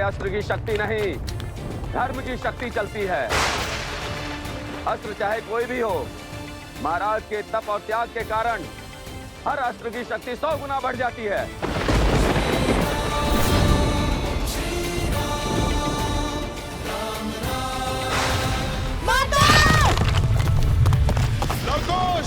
अस्त्र की शक्ति नहीं, धर्म की शक्ति चलती है। अस्त्र चाहे कोई भी हो, महाराज के तप और त्याग के कारण हर अस्त्र की शक्ति 100 गुना बढ़ जाती है। लवकुश!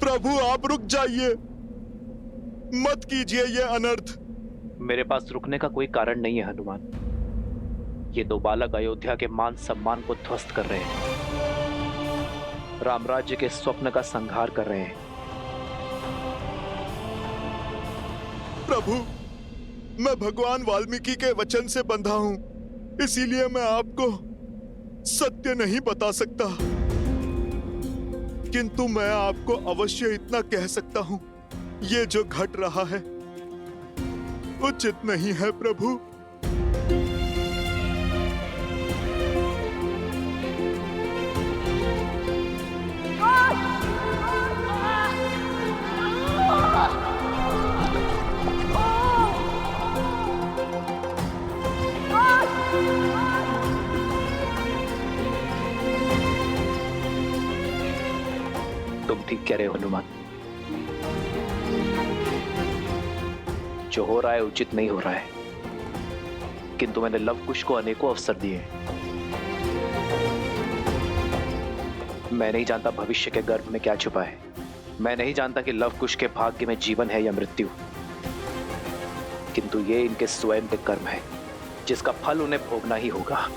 प्रभु आप रुक जाइए, मत कीजिए ये अनर्थ। मेरे पास रुकने का कोई कारण नहीं है हनुमान। ये दो बालक अयोध्या के मान सम्मान को ध्वस्त कर रहे हैं, रामराज्य के स्वप्न का संहार कर रहे हैं। प्रभु, मैं भगवान वाल्मीकि के वचन से बंधा हूं, इसीलिए मैं आपको सत्य नहीं बता सकता, किंतु मैं आपको अवश्य इतना कह सकता हूं, ये जो घट रहा है उचित नहीं है प्रभु। तुम ठीक कह रहे हो हनुमान, जो हो रहा है उचित नहीं हो रहा है, किंतु मैंने लवकुश को अनेकों अवसर दिए। मैं नहीं जानता भविष्य के गर्भ में क्या छुपा है। मैं नहीं जानता कि लवकुश के भाग्य में जीवन है या मृत्यु, किंतु ये इनके स्वयं के कर्म है, जिसका फल उन्हें भोगना ही होगा।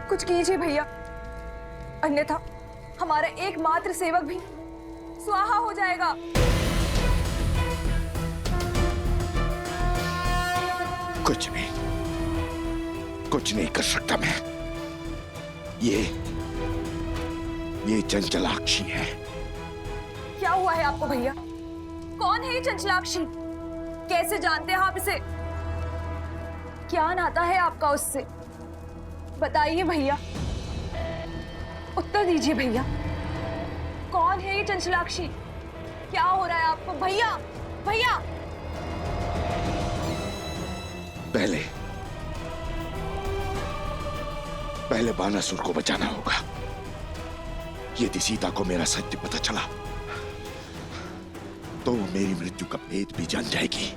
कुछ कीजिए भैया, अन्यथा हमारा एकमात्र सेवक भी स्वाहा हो जाएगा। कुछ नहीं कर सकता मैं। ये चंचलाक्षी है। क्या हुआ है आपको भैया? कौन है ये चंचलाक्षी? कैसे जानते हैं आप इसे? क्या नाता है आपका उससे? बताइए भैया, उत्तर दीजिए भैया। कौन है ये चंचलाक्षी? क्या हो रहा है आपको भैया? भैया पहले बानासुर को बचाना होगा। यदि सीता को मेरा सत्य पता चला तो वो मेरी मृत्यु का भेद भी जान जाएगी।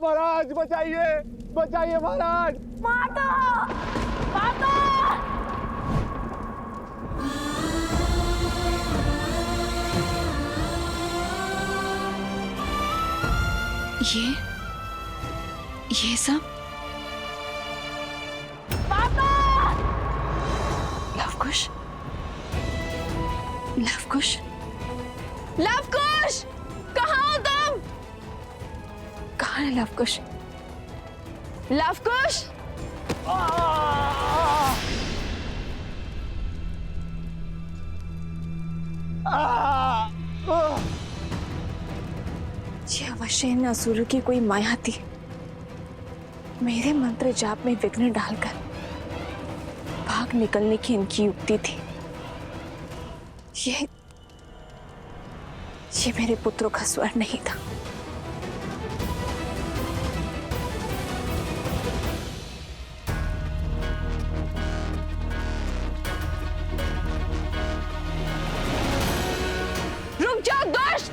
महाराज बचाइए, बचाइए महाराज। माता! माता! ये सब लवकुश, लवकुश, लवकुश, कहाँ हो तुम? कहाँ है लवकुश? लवकुश! ये अवश्य इन असुरों की कोई माया थी, मेरे मंत्र जाप में विघ्न डालकर भाग निकलने की इनकी युक्ति थी। ये मेरे पुत्रों का स्वर नहीं था। रुक जाओ दुष्ट!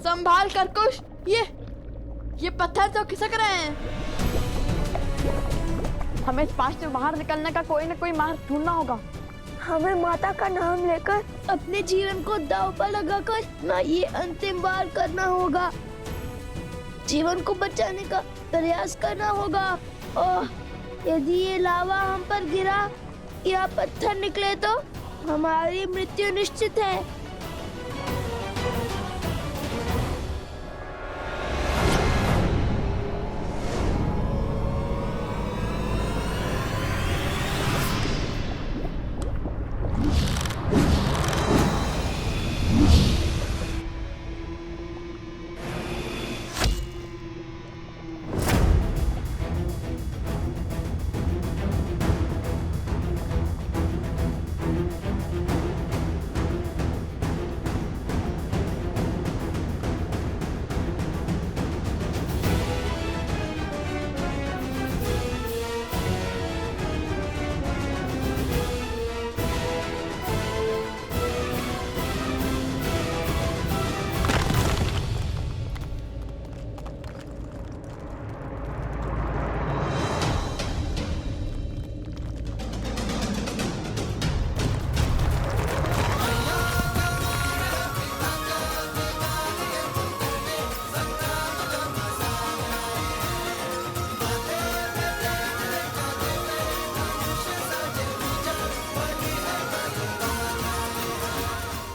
संभाल कर कुश, ये पत्थर तो खिसक रहे हैं। हमें इस पास से बाहर निकलने का कोई न कोई मार्ग ढूंढना होगा। हमें माता का नाम लेकर अपने जीवन को दांव पर लगाकर ना ये अंतिम बार करना होगा। जीवन को बचाने का प्रयास करना होगा। और यदि ये लावा हम पर गिरा या पत्थर निकले तो हमारी मृत्यु निश्चित है।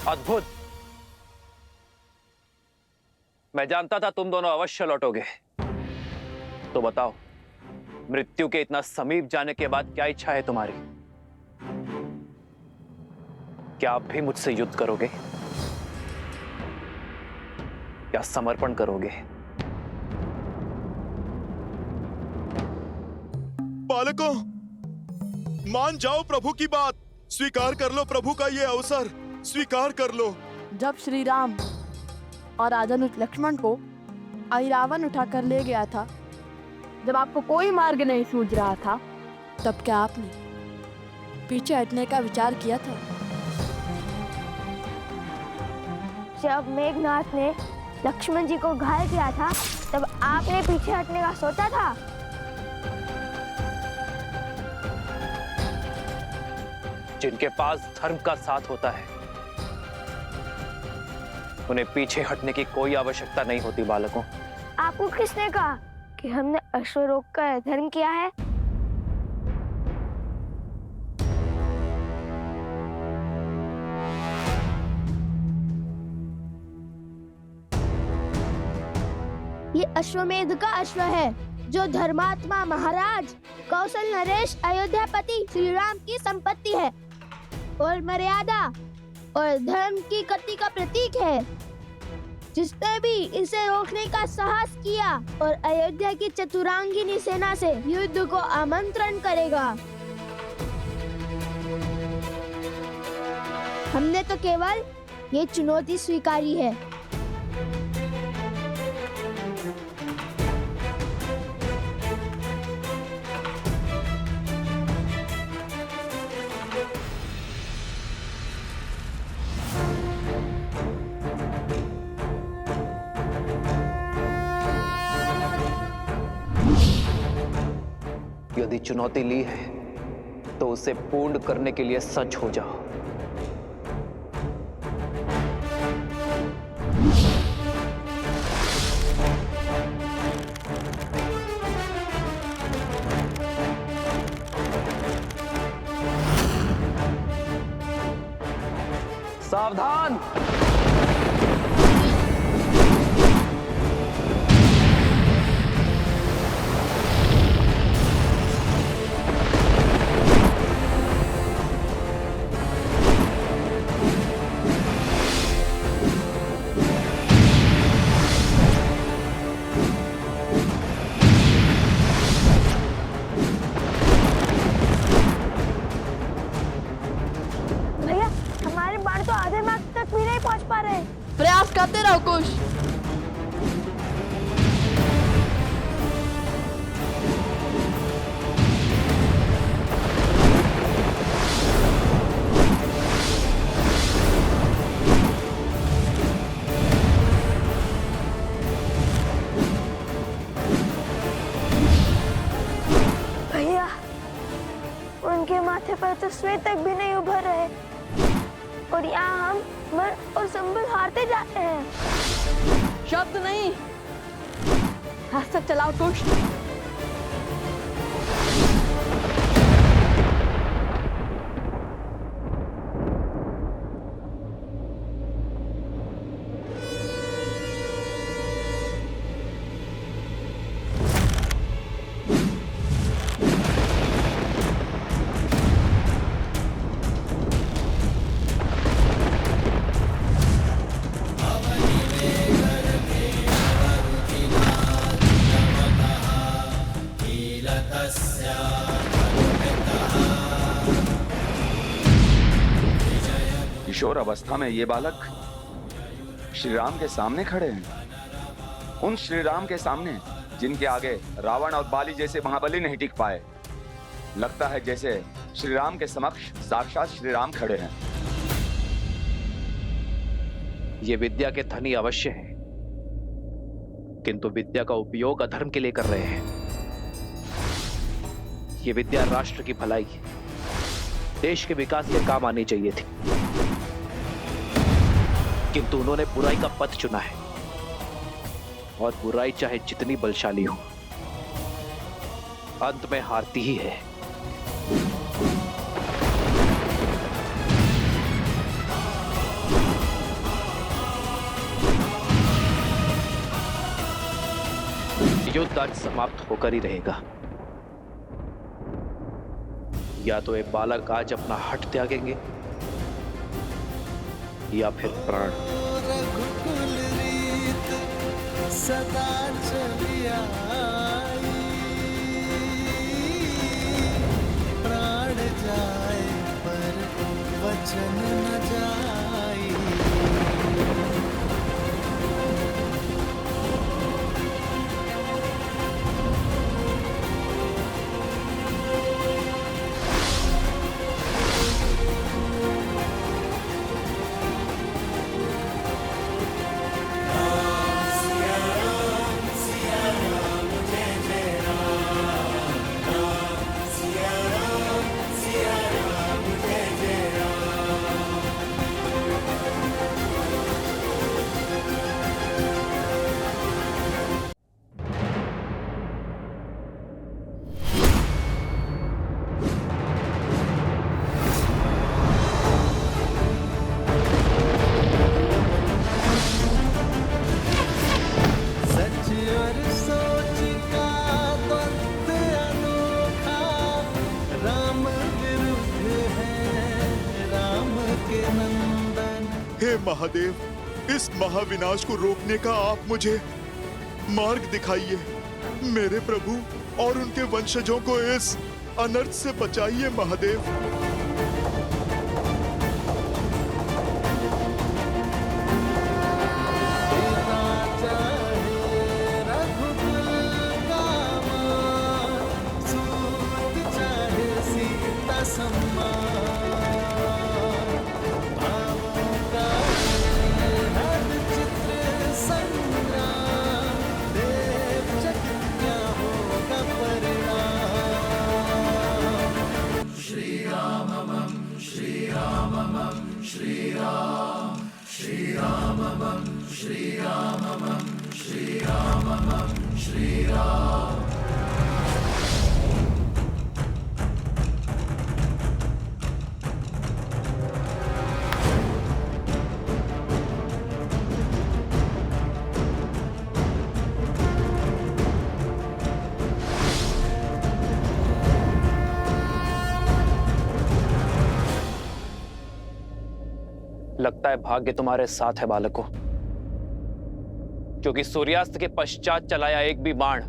अद्भुत! मैं जानता था तुम दोनों अवश्य लौटोगे। तो बताओ, मृत्यु के इतना समीप जाने के बाद क्या इच्छा है तुम्हारी? क्या आप भी मुझसे युद्ध करोगे? क्या समर्पण करोगे? बालकों, मान जाओ प्रभु की बात। स्वीकार कर लो प्रभु का ये अवसर, स्वीकार कर लो। जब श्री राम और राजानुज लक्ष्मण को अहिरावण उठाकर ले गया था, जब आपको कोई मार्ग नहीं सूझ रहा था, तब क्या आपने पीछे हटने का विचार किया था? जब मेघनाथ ने लक्ष्मण जी को घायल किया था, तब आपने पीछे हटने का सोचा था? जिनके पास धर्म का साथ होता है, उन्हें पीछे हटने की कोई आवश्यकता नहीं होती। बालकों, आपको किसने कहा कि हमने अश्वरोग का धर्म किया है? ये अश्वमेध का अश्व है, जो धर्मात्मा महाराज कौशल नरेश अयोध्यापति श्री राम की संपत्ति है और मर्यादा और धर्म की गति का प्रतीक है। जिसने भी इसे रोकने का साहस किया और अयोध्या की चतुरांगिनी सेना से युद्ध को आमंत्रण करेगा। हमने तो केवल ये चुनौती स्वीकारी है। यदि चुनौती ली है तो उसे पूर्ण करने के लिए सच हो जाओ। सावधान! भैया हमारे बाण तो आधे मार्ग तक भी नहीं पहुंच पा रहे। प्रयास करते रहो कुश। भैया उनके माथे पर तो श्वेत तक भी नहीं उभर रहे और यहाँ हम मन और संबल हारते जाते हैं। शब्द नहीं, हाथ तक चलाओ कुश। किशोर अवस्था में ये बालक श्री राम के सामने खड़े हैं, उन श्री राम के सामने जिनके आगे रावण और बाली जैसे महाबली नहीं टिक पाए। लगता है जैसे श्री राम के समक्ष साक्षात श्री राम खड़े हैं। ये विद्या के धनी अवश्य हैं, किंतु विद्या का उपयोग अधर्म के लिए कर रहे हैं। ये विद्या राष्ट्र की भलाई, देश के विकास के काम आनी चाहिए थी, किंतु उन्होंने बुराई का पथ चुना है। और बुराई चाहे जितनी बलशाली हो, अंत में हारती ही है। युद्ध आज समाप्त होकर ही रहेगा। या तो ये बालक आज अपना हट त्यागेंगे या फिर प्राण। रघुकुल रीत सदा चली आई, प्राण जाए पर वचन न जाई। हे महादेव, इस महाविनाश को रोकने का आप मुझे मार्ग दिखाइए। मेरे प्रभु और उनके वंशजों को इस अनर्थ से बचाइए महादेव। लगता है भाग्य तुम्हारे साथ है बालकों, क्योंकि सूर्यास्त के पश्चात चलाया एक भी बाण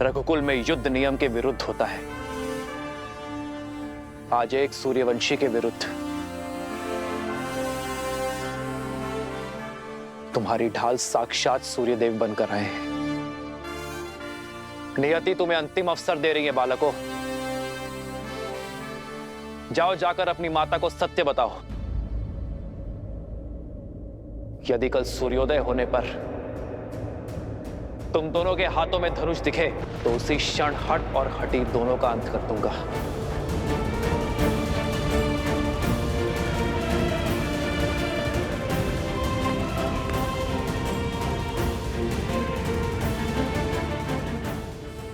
रघुकुल में युद्ध नियम के विरुद्ध होता है। आज एक सूर्यवंशी के विरुद्ध तुम्हारी ढाल साक्षात सूर्यदेव बनकर आए हैं। नियति तुम्हें अंतिम अवसर दे रही है बालकों। जाओ, जाकर अपनी माता को सत्य बताओ। यदि कल सूर्योदय होने पर तुम दोनों के हाथों में धनुष दिखे तो उसी क्षण हट और हटी दोनों का अंत कर दूंगा।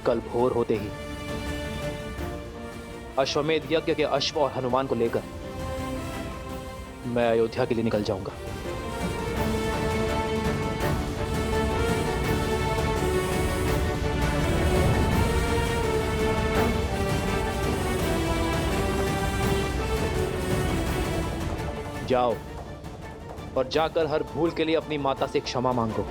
कल भोर होते ही अश्वमेध यज्ञ के अश्व और हनुमान को लेकर मैं अयोध्या के लिए निकल जाऊंगा। जाओ और जाकर हर भूल के लिए अपनी माता से क्षमा मांगो।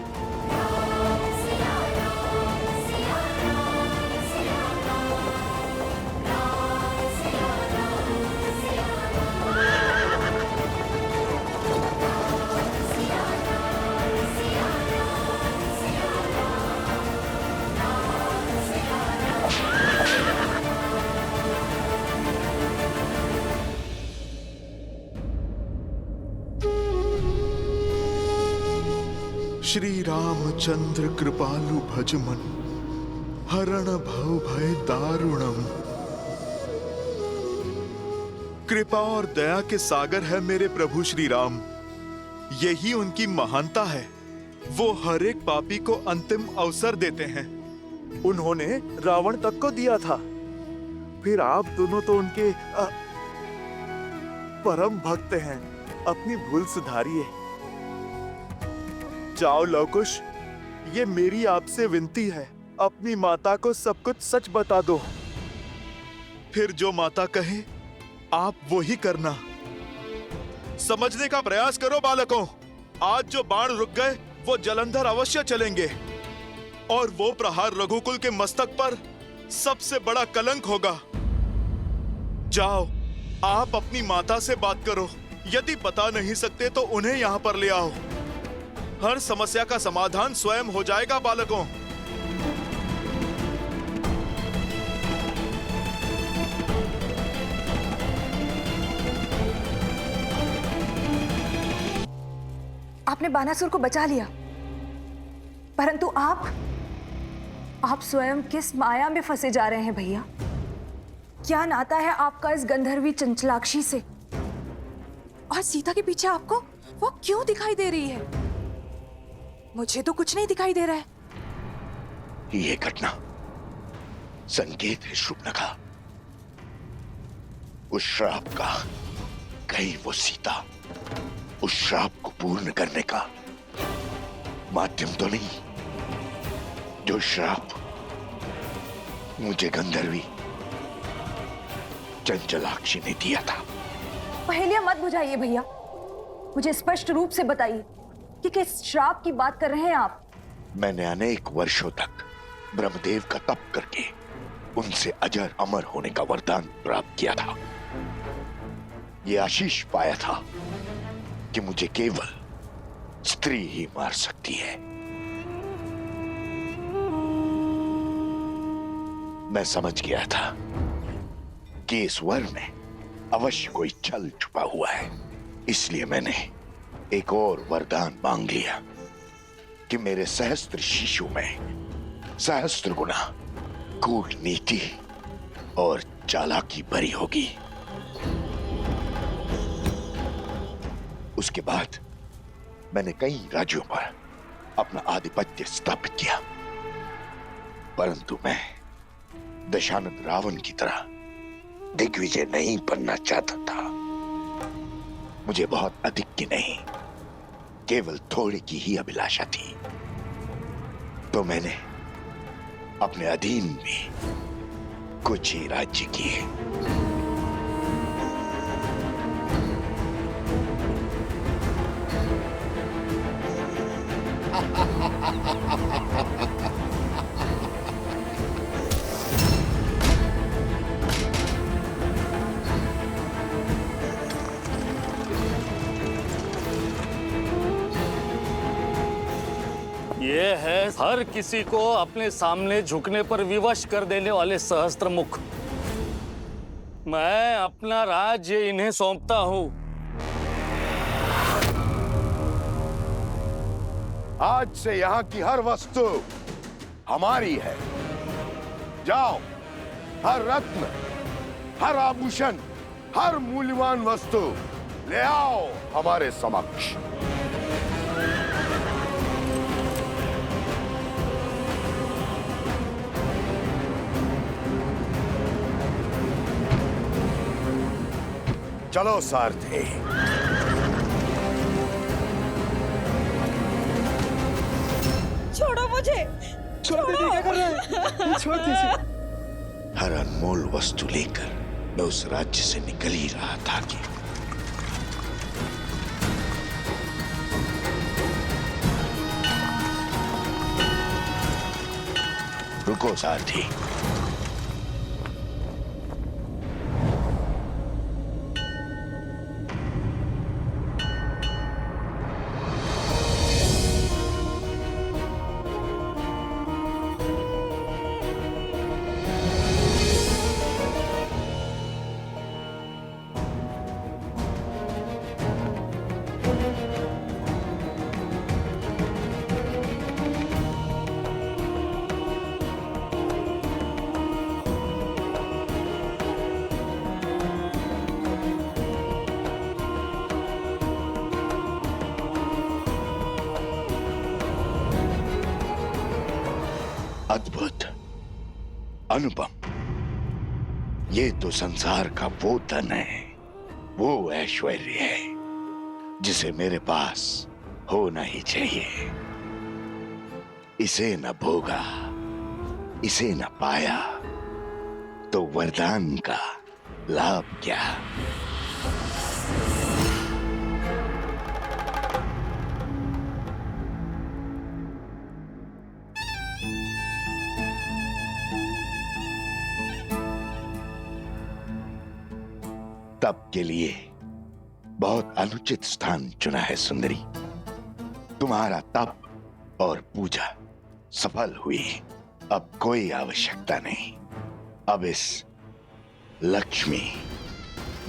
श्री रामचंद्र कृपालु भजमन हरण भव भय दारुणम। कृपा और दया के सागर है मेरे प्रभु श्री राम। यही उनकी महानता है। वो हर एक पापी को अंतिम अवसर देते हैं। उन्होंने रावण तक को दिया था, फिर आप दोनों तो उनके परम भक्त हैं। अपनी भूल सुधारिए। जाओ लवकुश, ये मेरी आपसे विनती है, अपनी माता को सब कुछ सच बता दो। फिर जो माता कहे आप वो ही करना। समझने का प्रयास करो बालकों। आज जो बाण रुक गए वो जलंधर अवश्य चलेंगे, और वो प्रहार रघुकुल के मस्तक पर सबसे बड़ा कलंक होगा। जाओ, आप अपनी माता से बात करो। यदि बता नहीं सकते तो उन्हें यहाँ पर ले आओ। हर समस्या का समाधान स्वयं हो जाएगा बालकों। आपने बानासुर को बचा लिया, परंतु आप स्वयं किस माया में फंसे जा रहे हैं भैया? क्या नाता है आपका इस गंधर्वी चंचलाक्षी से? और सीता के पीछे आपको वो क्यों दिखाई दे रही है? मुझे तो कुछ नहीं दिखाई दे रहा है। ये घटना संकेत है शुभनखा, उस श्राप का। कहीं वो सीता उस श्राप को पूर्ण करने का माध्यम तो नहीं, जो श्राप मुझे गंधर्वी चंचलाक्षी ने दिया था। पहेलियां मत बुझाइए भैया, मुझे स्पष्ट रूप से बताइए कि किस श्राप की बात कर रहे हैं आप? मैंने अनेक वर्षों तक ब्रह्मदेव का तप करके उनसे अजर अमर होने का वरदान प्राप्त किया था। ये आशीष पाया था कि मुझे केवल स्त्री ही मार सकती है। मैं समझ गया था कि इस वर में अवश्य कोई छल छुपा हुआ है, इसलिए मैंने एक और वरदान मांग लिया कि मेरे सहस्त्र शिशु में सहस्त्र गुना कूटनीति और चालाकी भरी होगी। उसके बाद मैंने कई राज्यों पर अपना आधिपत्य स्थापित किया, परंतु मैं दशानंद रावण की तरह दिग्विजय नहीं बनना चाहता था। मुझे बहुत अधिक की नहीं, केवल थोड़े की ही अभिलाषा थी। तो मैंने अपने अधीन में कुछ ही राज्य किए। ये है हर किसी को अपने सामने झुकने पर विवश कर देने वाले सहस्त्र मुख। मैं अपना राज्य इन्हें सौंपता हूं। आज से यहाँ की हर वस्तु हमारी है। जाओ, हर रत्न, हर आभूषण, हर मूल्यवान वस्तु ले आओ हमारे समक्ष। चलो सारथी। छोड़ो मुझे। छोड़ दीजिए, क्या कर रहे हैं? छोड़ दीजिए। हर अनमोल वस्तु लेकर मैं उस राज्य से निकल ही रहा था कि रुको सारथी। अद्भुत, अनुपम, ये तो संसार का वो धन है, वो ऐश्वर्य है जिसे मेरे पास होना ही चाहिए। इसे न भोगा, इसे न पाया तो वरदान का लाभ क्या। तप के लिए बहुत अनुचित स्थान चुना है सुंदरी। तुम्हारा तप और पूजा सफल हुई, अब कोई आवश्यकता नहीं। अब इस लक्ष्मी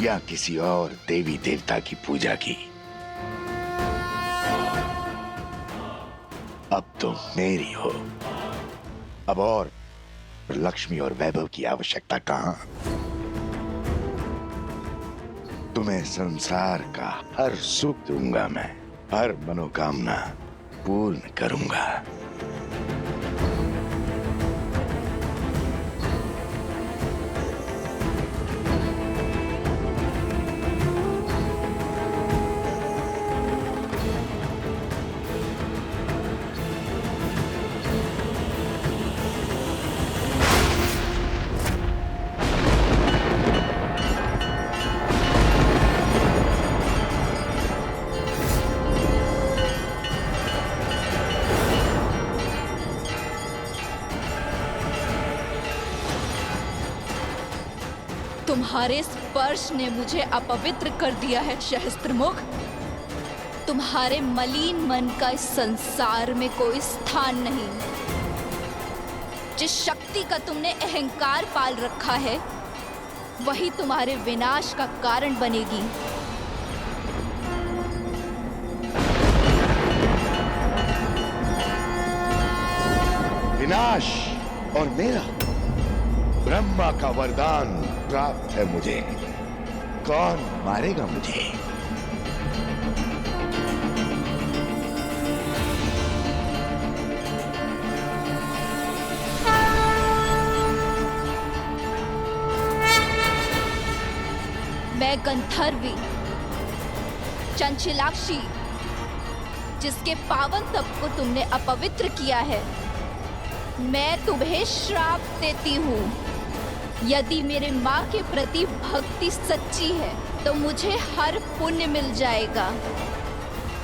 या किसी और देवी देवता की पूजा की। अब तुम मेरी हो। अब और लक्ष्मी और वैभव की आवश्यकता कहां। तुम्हें संसार का हर सुख दूंगा मैं, हर मनोकामना पूर्ण करूंगा। तुम्हारे स्पर्श ने मुझे अपवित्र कर दिया है सहस्त्रमुख। तुम्हारे मलिन मन का इस संसार में कोई स्थान नहीं। जिस शक्ति का तुमने अहंकार पाल रखा है, वही तुम्हारे विनाश का कारण बनेगी। विनाश और मेरा ब्रह्मा का वरदान प्राप्त है मुझे। कौन मारेगा मुझे? गंधर्वी चंचलाक्षी, जिसके पावन तप को तुमने अपवित्र किया है, मैं तुम्हें श्राप देती हूँ। यदि मेरे माँ के प्रति भक्ति सच्ची है तो मुझे हर पुण्य मिल जाएगा,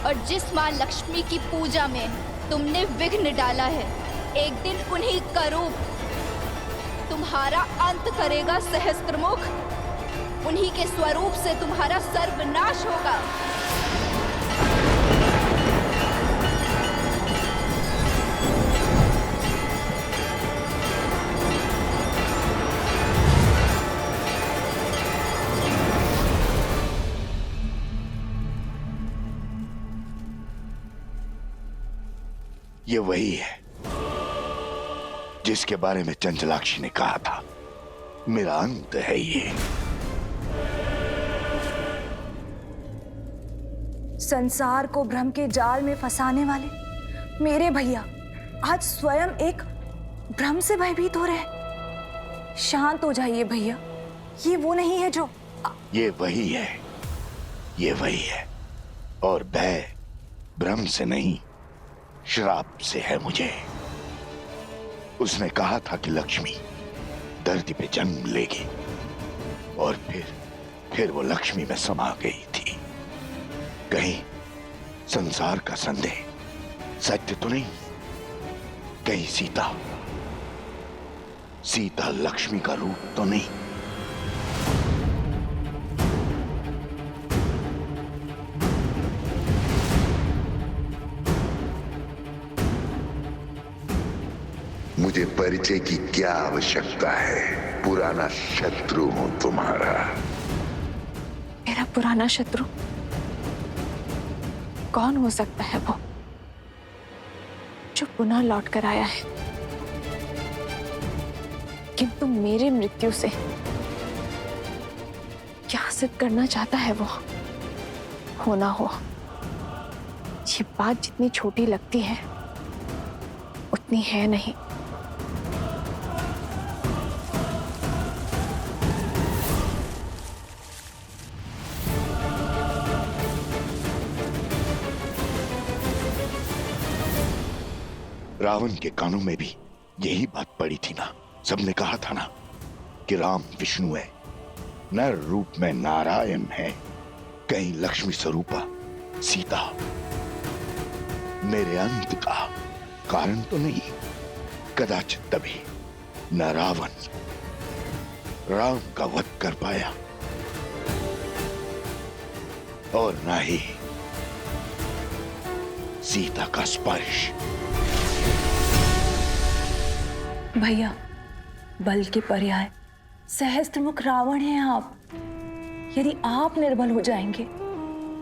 और जिस माँ लक्ष्मी की पूजा में तुमने विघ्न डाला है, एक दिन उन्हीं का रूप तुम्हारा अंत करेगा सहस्त्रमुख। उन्हीं के स्वरूप से तुम्हारा सर्वनाश होगा। ये वही है जिसके बारे में चंचलाक्षी ने कहा था, मेरा अंत है ये। संसार को भ्रम के जाल में फंसाने वाले मेरे भैया आज स्वयं एक भ्रम से भयभीत हो रहे हैं। शांत हो जाइए भैया, ये वो नहीं है जो। ये वही है, ये वही है, और भय भ्रम से नहीं, श्राप से है मुझे। उसने कहा था कि लक्ष्मी धरती पे जन्म लेगी, और फिर वो लक्ष्मी में समा गई थी। कहीं संसार का संदेह सत्य तो नहीं? कहीं सीता लक्ष्मी का रूप तो नहीं? मुझे परिचय की क्या आवश्यकता है? पुराना शत्रु हूं तुम्हारा। मेरा पुराना शत्रु कौन हो सकता है वो जो पुनः लौट कर आया है? किंतु मेरी मृत्यु से क्या सिद्ध करना चाहता है वो? हो ना हो, ये बात जितनी छोटी लगती है उतनी है नहीं। रावण के कानों में भी यही बात पड़ी थी ना। सबने कहा था ना कि राम विष्णु है, नर रूप में नारायण है, कहीं लक्ष्मी स्वरूपा सीता मेरे अंत का कारण तो नहीं। कदाचित तभी न रावण राम का वध कर पाया, और न ही सीता का स्पर्श। भैया, बल के पर्याय सहस्त्रमुख रावण हैं आप। यदि आप निर्बल हो जाएंगे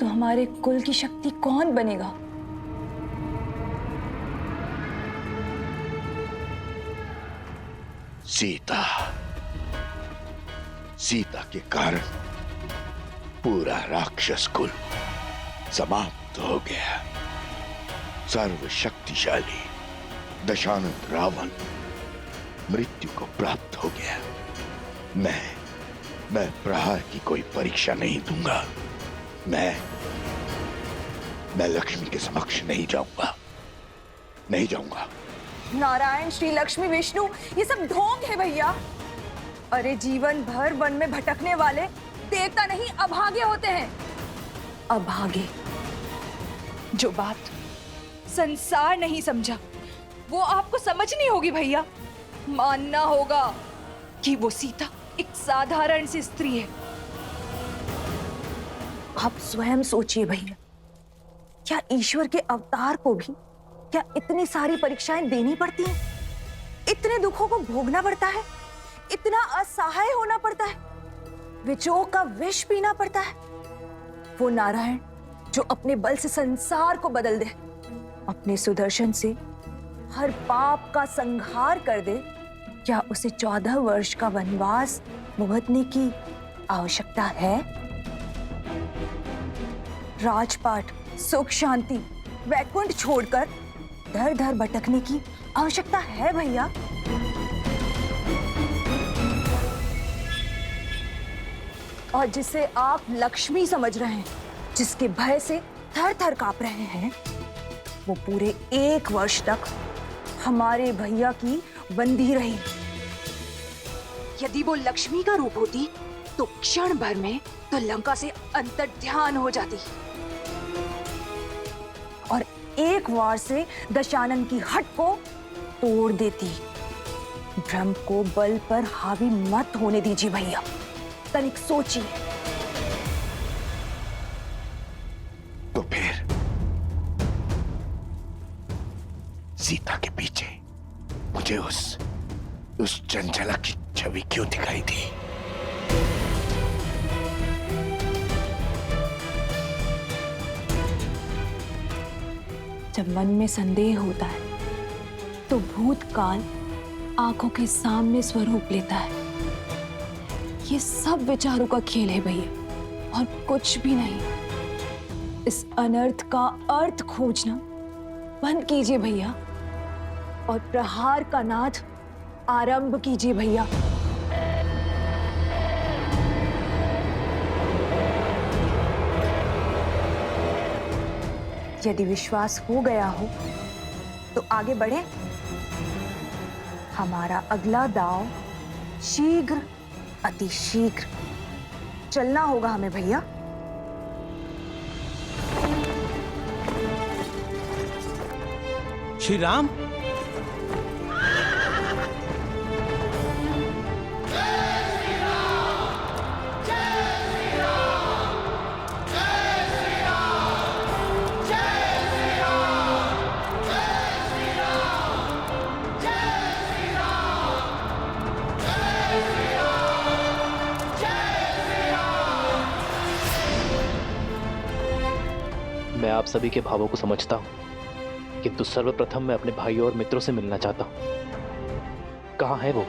तो हमारे कुल की शक्ति कौन बनेगा? सीता के कारण पूरा राक्षस कुल समाप्त हो गया। सर्वशक्तिशाली दशानंद रावण मृत्यु को प्राप्त हो गया। मैं प्रहार की कोई परीक्षा नहीं दूंगा। मैं लक्ष्मी के समक्ष नहीं जाऊंगा। नारायण, श्री लक्ष्मी, विष्णु, ये सब ढोंग है भैया। अरे जीवन भर वन में भटकने वाले देवता नहीं अभागे होते हैं। अभागे। जो बात संसार नहीं समझा वो आपको समझनी होगी भैया। मानना होगा कि वो सीता एक साधारण सी स्त्री है। आप स्वयं सोचिए भैया, क्या ईश्वर के अवतार को भी क्या इतनी सारी परीक्षाएं देनी पड़ती हैं? इतने दुखों को भोगना पड़ता है? इतना असहाय होना पड़ता है? विजोग का विष पीना पड़ता है? वो नारायण जो अपने बल से संसार को बदल दे, अपने सुदर्शन से हर पाप का संहार कर दे, क्या उसे 14 वर्ष का वनवास भुगतने की आवश्यकता है? राजपाट, सुख शांति, वैकुंठ छोड़कर दर दर भटकने की आवश्यकता है भैया? और जिसे आप लक्ष्मी समझ रहे हैं, जिसके भय से थर थर कांप रहे हैं, वो पूरे 1 वर्ष तक हमारे भैया की बंदी रही। यदि वो लक्ष्मी का रूप होती तो क्षण भर में तो लंका से अंतर्ध्यान हो जाती और 1 वार से दशानन की हट को तोड़ देती। ब्रह्म को बल पर हावी मत होने दीजिए भैया, तनिक सोचिए। तो फिर सीता के पीछे मुझे उस चंचला की छवि क्यों दिखाई दी? जब मन में संदेह होता है तो भूतकाल आंखों के सामने स्वरूप लेता है। ये सब विचारों का खेल है भैया, और कुछ भी नहीं। इस अनर्थ का अर्थ खोजना बंद कीजिए भैया, और प्रहार का नाद आरंभ कीजिए भैया। यदि विश्वास हो गया हो तो आगे बढ़े। हमारा अगला दांव शीघ्र, अति शीघ्र चलना होगा हमें भैया। श्री राम, मैं आप सभी के भावों को समझता हूं, किंतु सर्वप्रथम मैं अपने भाइयों और मित्रों से मिलना चाहता हूं। कहां है वो?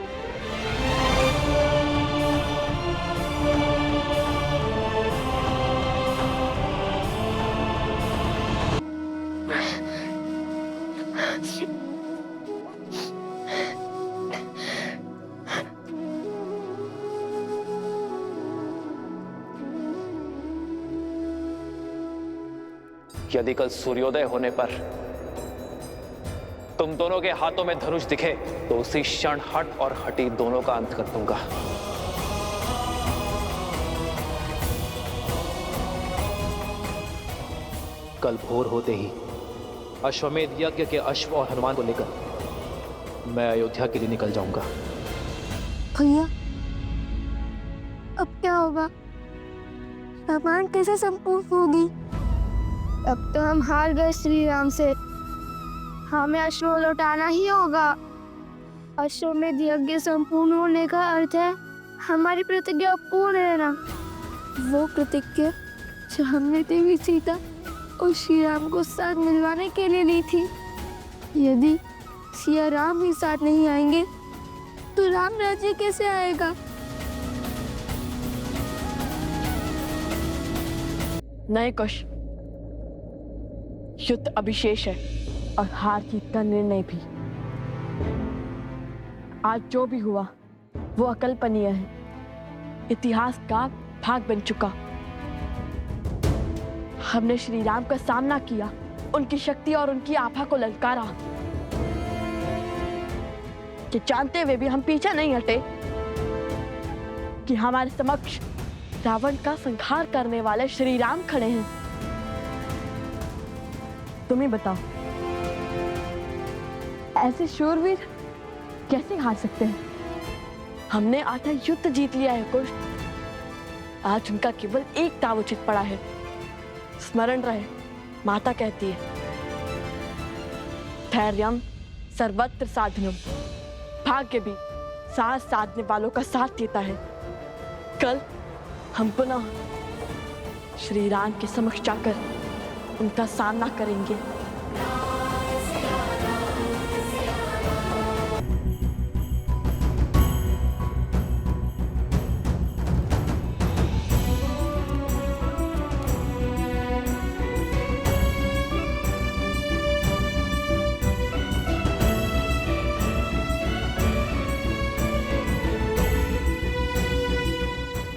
यदि कल सूर्योदय होने पर तुम दोनों के हाथों में धनुष दिखे तो उसी क्षण हट और हटी दोनों का अंत कर दूंगा। कल भोर होते ही अश्वमेध यज्ञ के अश्व और हनुमान को लेकर मैं अयोध्या के लिए निकल जाऊंगा। भैया, अब क्या होगा? रामायण कैसे संपूर्ण होगी? अब तो हम हार गए श्री राम से। हमें अश्व लौटाना ही होगा। अश्वमेध यज्ञ संपूर्ण होने का अर्थ है हमारी प्रतिज्ञा पूर्ण रहना। वो प्रतिज्ञा जो हमने देवी सीता और श्री राम को साथ मिलवाने के लिए ली थी। यदि सिया राम ही साथ नहीं आएंगे तो राम राज्य कैसे आएगा? नए कुश, युद्ध अभिशेष है और हार जीत का निर्णय भी। आज जो भी हुआ वो अकल्पनीय है, इतिहास का भाग बन चुका। हमने श्री राम का सामना किया, उनकी शक्ति और उनकी आभा को ललकारा। कि जानते हुए भी हम पीछे नहीं हटे कि हमारे समक्ष रावण का संहार करने वाले श्री राम खड़े हैं। तुम ही बताओ, ऐसे शूरवीर कैसे हार सकते हैं? हमने आधा युद्ध जीत लिया है कुश। आज उनका केवल एक दांव उचित पड़ा है। स्मरण रहे, माता कहती है, धैर्यम सर्वत्र साधनम। भाग्य भी साथ साधने वालों का साथ देता है। कल हम पुनः श्री राम के समक्ष जाकर उनका सामना करेंगे।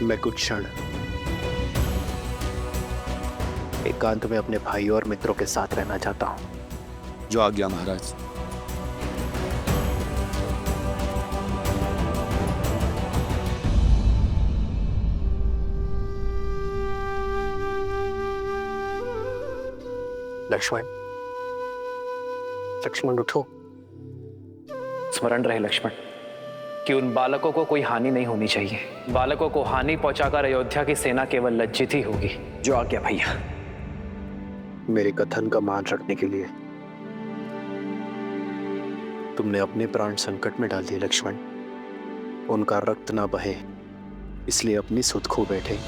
मैं कुछ क्षण एकांत में अपने भाई और मित्रों के साथ रहना चाहता हूँ। जो आज्ञा महाराज। लक्ष्मण, लक्ष्मण उठो। स्मरण रहे लक्ष्मण कि उन बालकों को कोई हानि नहीं होनी चाहिए। बालकों को हानि पहुंचाकर अयोध्या की सेना केवल लज्जित ही होगी। जो आज्ञा भैया। मेरे कथन का मान रखने के लिए तुमने अपने प्राण संकट में डाल दिए लक्ष्मण। उनका रक्त ना बहे इसलिए अपनी सुध खो बैठे।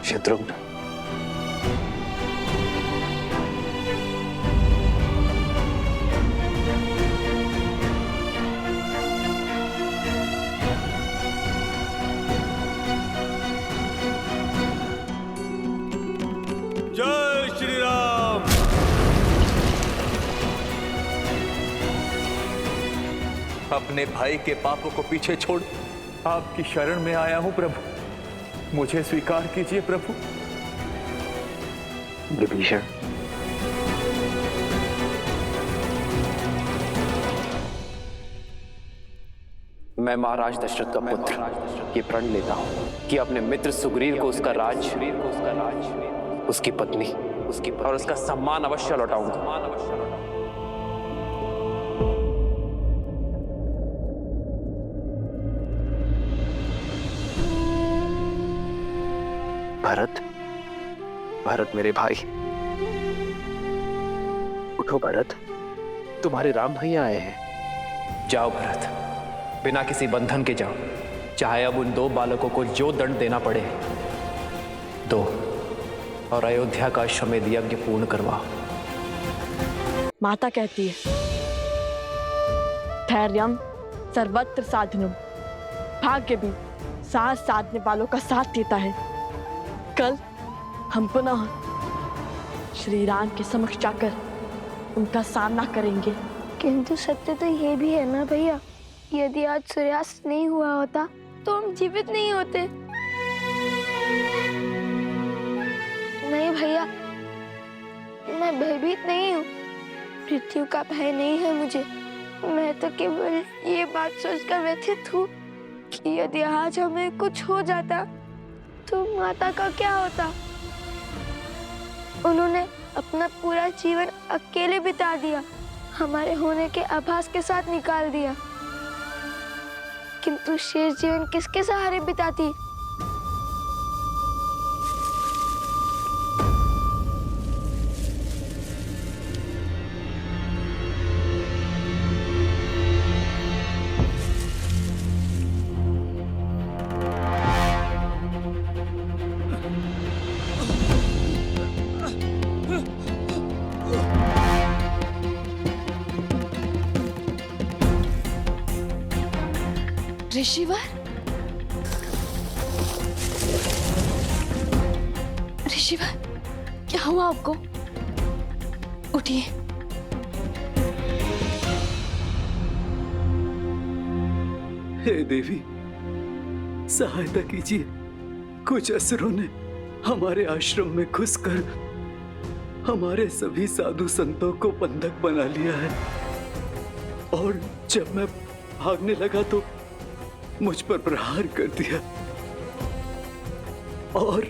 शत्रुघ्न, जय श्री राम। अपने भाई के पापों को पीछे छोड़ आपकी शरण में आया हूं प्रभु। मुझे स्वीकार कीजिए प्रभु। विभीषण, मैं महाराज दशरथ का पुत्र ये प्रण लेता हूं कि अपने मित्र सुग्रीव को उसका राज, उसकी पत्नी और उसका सम्मान अवश्य लौटाऊंगा। भरत, भरत मेरे भाई, उठो भरत, तुम्हारे राम भैया आए हैं। जाओ भरत, बिना किसी बंधन के जाओ। चाहे अब उन 2 बालकों को जो दंड देना पड़े दो और अयोध्या का अश्वमेध यज्ञ पूर्ण करवाओ। माता कहती है धैर्यम सर्वत्र साधनम। भाग्य भी साथ साधने वालों का साथ देता है। कल हम पुनः श्री राम के समक्ष जाकर उनका सामना करेंगे। किंतु सत्य तो ये भी है ना भैया, यदि आज सूर्यास्त नहीं हुआ होता तो हम जीवित नहीं होते। नहीं भैया, मैं भयभीत नहीं हूँ। मृत्यु का भय नहीं है मुझे। मैं तो केवल ये बात सोचकर व्यथित हूँ कि यदि आज हमें कुछ हो जाता तो माता का क्या होता। उन्होंने अपना पूरा जीवन अकेले बिता दिया, हमारे होने के आभास के साथ निकाल दिया। किंतु शेष जीवन किसके सहारे बिताती। ऋषिवर, ऋषिवर, क्या हुआ आपको? उठिए। हे देवी, सहायता कीजिए। कुछ असुरों ने हमारे आश्रम में घुसकर हमारे सभी साधु संतों को बंधक बना लिया है, और जब मैं भागने लगा तो मुझ पर प्रहार कर दिया और